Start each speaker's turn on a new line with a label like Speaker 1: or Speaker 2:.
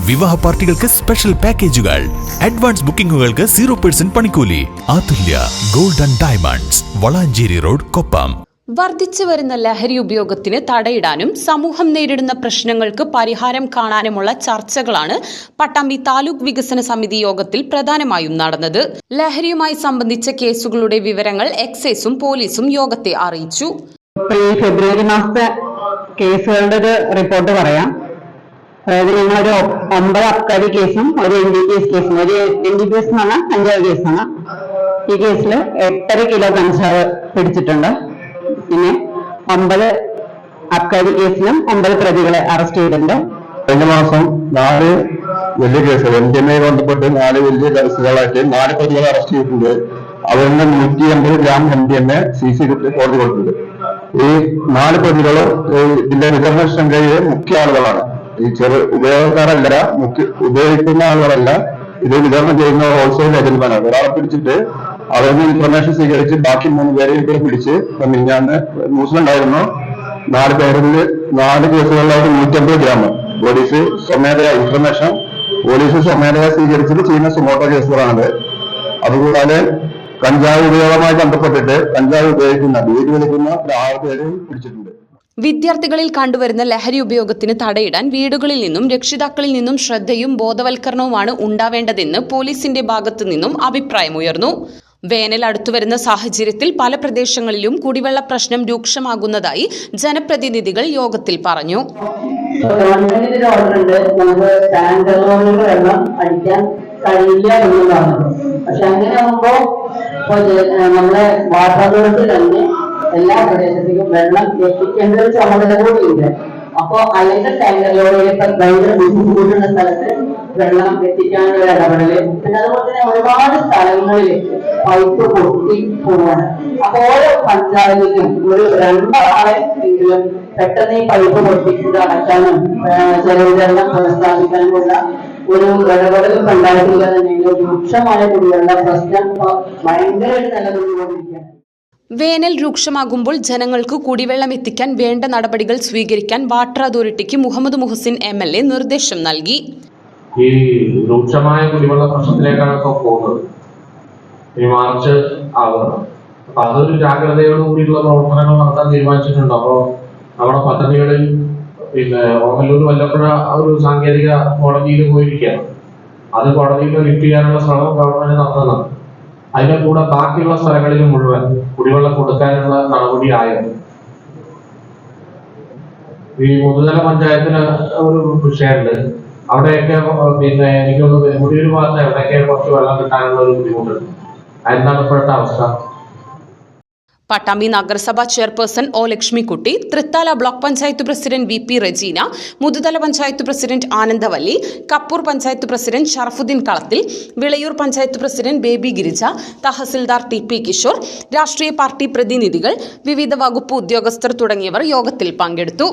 Speaker 1: വിവാഹ പാർട്ടികൾക്ക് സ്പെഷ്യൽ പാക്കേജുകൾ, അഡ്വാൻസ് ബുക്കിംഗുകൾക്ക് 0% പണിക്കൂലി. Athulya Gold and Diamonds, Valanchery Road, Koppam.
Speaker 2: വർദ്ധിച്ചു വരുന്ന ലഹരി ഉപയോഗത്തിന് തടയിടാനും സമൂഹം നേരിടുന്ന പ്രശ്നങ്ങൾക്ക് പരിഹാരം കാണാനുമുള്ള ചർച്ചകളാണ് പട്ടാമ്പി താലൂക്ക് വികസന സമിതി യോഗത്തിൽ പ്രധാനമായും നടന്നത്. ലഹരിയുമായി സംബന്ധിച്ച കേസുകളുടെ വിവരങ്ങൾ എക്സൈസും പോലീസും യോഗത്തെ അറിയിച്ചു.
Speaker 3: ഫെബ്രുവരി മാസത്തെ കേസുകളുടെ ഒരു റിപ്പോർട്ട് പറയാം. അതായത് ഞങ്ങളൊരു 9 അബ്കാരി കേസും ഒരു NDPS കേസും, ഒരു NDPS എന്ന് പറഞ്ഞാൽ കഞ്ചാവ് കേസാണ്. ഈ കേസിൽ 8.5 കിലോ കഞ്ചാവ് പിടിച്ചിട്ടുണ്ട്. പിന്നെ 9 അബ്കാരി കേസിലും 9 പ്രതികളെ അറസ്റ്റ് ചെയ്തിട്ടുണ്ട്.
Speaker 4: കഴിഞ്ഞ മാസം 4 വലിയ കേസുകൾ MDMA ബന്ധപ്പെട്ട് 4 വലിയ കേസുകളായിട്ട് 4 പ്രതികളെ അറസ്റ്റ് ചെയ്തിട്ടുണ്ട്. അവരുടെ 180 ഗ്രാം MDMA CC കിട്ടി കോടതി കൊടുത്തത്. ഈ 4 പ്രതികളും ഇതിന്റെ വിതരണ ശൃംഖലയിലെ മുഖ്യ ആളുകളാണ്. ഈ ഉപയോഗക്കാരല്ല, ഉപയോഗിക്കുന്ന ആളുകളല്ല, ഇത് വിതരണം ചെയ്യുന്ന ഹോൾസെയിൽ ഏജന്റുമാരാണ്. ഒരാളെ പിടിച്ചിട്ട് അവരിൽ ഇൻഫർമേഷൻ സ്വീകരിച്ച് ബാക്കി 3 പേരെ ഇവിടെ പിടിച്ച് മിനിഞ്ഞാന്ന് ന്യൂസിലുണ്ടായിരുന്നു. 4 പേരിൽ 4 കേസുകളിലായിട്ട് 150 ഗ്രാം പോലീസ് സ്വമേധയാ സ്വീകരിച്ചിട്ട് ചെയ്യുന്ന സുമോട്ടോ കേസുകളാണത്. അതുകൂടാതെ കഞ്ചാവ് ഉപയോഗവുമായി ബന്ധപ്പെട്ടിട്ട് കഞ്ചാവ് ഉപയോഗിക്കുന്ന വീട് വലിക്കുന്ന 6 പേരെയും പിടിച്ചിട്ടുണ്ട്.
Speaker 2: വിദ്യാർത്ഥികളിൽ കണ്ടുവരുന്ന ലഹരി ഉപയോഗത്തിന് തടയിടാൻ വീടുകളിൽ നിന്നും രക്ഷിതാക്കളിൽ നിന്നും ശ്രദ്ധയും ബോധവൽക്കരണവുമാണ് ഉണ്ടാവേണ്ടതെന്ന് പോലീസിന്റെ ഭാഗത്തു നിന്നും അഭിപ്രായമുയർന്നു. വേനൽ അടുത്തുവരുന്ന സാഹചര്യത്തിൽ പല പ്രദേശങ്ങളിലും കുടിവെള്ള പ്രശ്നം രൂക്ഷമാകുന്നതായി ജനപ്രതിനിധികൾ യോഗത്തിൽ പറഞ്ഞു.
Speaker 3: കഴിയില്ല എന്നുള്ളതാണ്. പക്ഷെ അങ്ങനെ ആകുമ്പോ നമ്മുടെ വാട്ടർ അതോറിറ്റി തന്നെ എല്ലാ പ്രദേശത്തേക്കും വെള്ളം എത്തിക്കേണ്ട ഒരു ചുമതല കൂടിയുണ്ട്. അപ്പോ അല്ലെങ്കിൽ ടാങ്കറിലൂടെ ഭയങ്കര ബുദ്ധിമുട്ടുന്ന സ്ഥലത്ത് വെള്ളം എത്തിക്കാനുള്ള ഇടപെടല്, പിന്നെ അതുപോലെ തന്നെ ഒരുപാട് സ്ഥലങ്ങളിൽ പൈപ്പ് പൊട്ടി പോവാണ്. അപ്പൊ ഓരോ പഞ്ചായത്തിലും ഒരു 2 ആളെ എങ്കിലും പെട്ടെന്ന് ഈ പൈപ്പ് പൊട്ടിക്കുന്നത് അടയ്ക്കാനും ജലവിതരണം പുനഃസ്ഥാപിക്കാനുമുള്ള ഒരു ഇടപെടൽ പഞ്ചായത്തിൽ തന്നെ രൂക്ഷമായ കുടിവെള്ള പ്രശ്നം ഭയങ്കരമായിട്ട് നിലനിന്നുകൊണ്ടിരിക്കുകയാണ്.
Speaker 2: വേനൽ രൂക്ഷമാകുമ്പോൾ ജനങ്ങൾക്ക് കുടിവെള്ളം എത്തിക്കാൻ വേണ്ട നടപടികൾ സ്വീകരിക്കാൻ വാട്ടർ അതോറിറ്റിക്ക് മുഹമ്മദ് മുഹസിൻ MLA നിർദ്ദേശം നൽകി.
Speaker 5: ഈ രൂക്ഷമായ കുടിവെള്ള പ്രശ്നത്തിലേക്കാണ് ഇപ്പോൾ പോകുന്നത്. ഈ മാർച്ച് ആകുന്നത്. അപ്പൊ അതൊരു ജാഗ്രതയോട് കൂടിയുള്ള പ്രവർത്തനങ്ങൾ നടത്താൻ തീരുമാനിച്ചിട്ടുണ്ട്. അപ്പോൾ നമ്മുടെ പദ്ധതികളിൽ പിന്നെ ഓങ്ങല്ലൂർ വല്ലപ്പുഴ ഒരു സാങ്കേതിക കോടതിയിൽ പോയിരിക്കുകയാണ്. അത് കോടതിയിൽ ലിഫ്റ്റ് ചെയ്യാനുള്ള ശ്രമം ഗവൺമെന്റ് നടത്തുന്നതാണ്. അതിന്റെ കൂടെ ബാക്കിയുള്ള സ്ഥലങ്ങളിൽ മുഴുവൻ കുടിവെള്ളം കൊടുക്കാനുള്ള നടപടി ആയത്. ഈ മുതുതല പഞ്ചായത്തിന് ഒരു വിഷയമുണ്ട്. അവിടെയൊക്കെ പിന്നെ എനിക്കൊന്ന് മുടിയൊരു ഭാഗത്ത് എവിടെയൊക്കെ കുറച്ച് വെള്ളം കിട്ടാനുള്ള ഒരു ബുദ്ധിമുട്ടുണ്ട്. അതെന്താണ് ഇപ്പോഴത്തെ അവസ്ഥ?
Speaker 2: പട്ടാമ്പി നഗരസഭാ chairperson O Lakshmikutty, Thrithala block panchayat president VP Rajeena, Muthuthala panchayat president Anandavalli, Kappur panchayat president Sharafudheen Kalathil, Vilayur panchayat president Baby Girija, tahsildar TP Kishore, രാഷ്ട്രീയ പാർട്ടി പ്രതിനിധികൾ, വിവിധ വകുപ്പ് ഉദ്യോഗസ്ഥർ തുടങ്ങിയവർ യോഗത്തിൽ പങ്കെടുത്തു.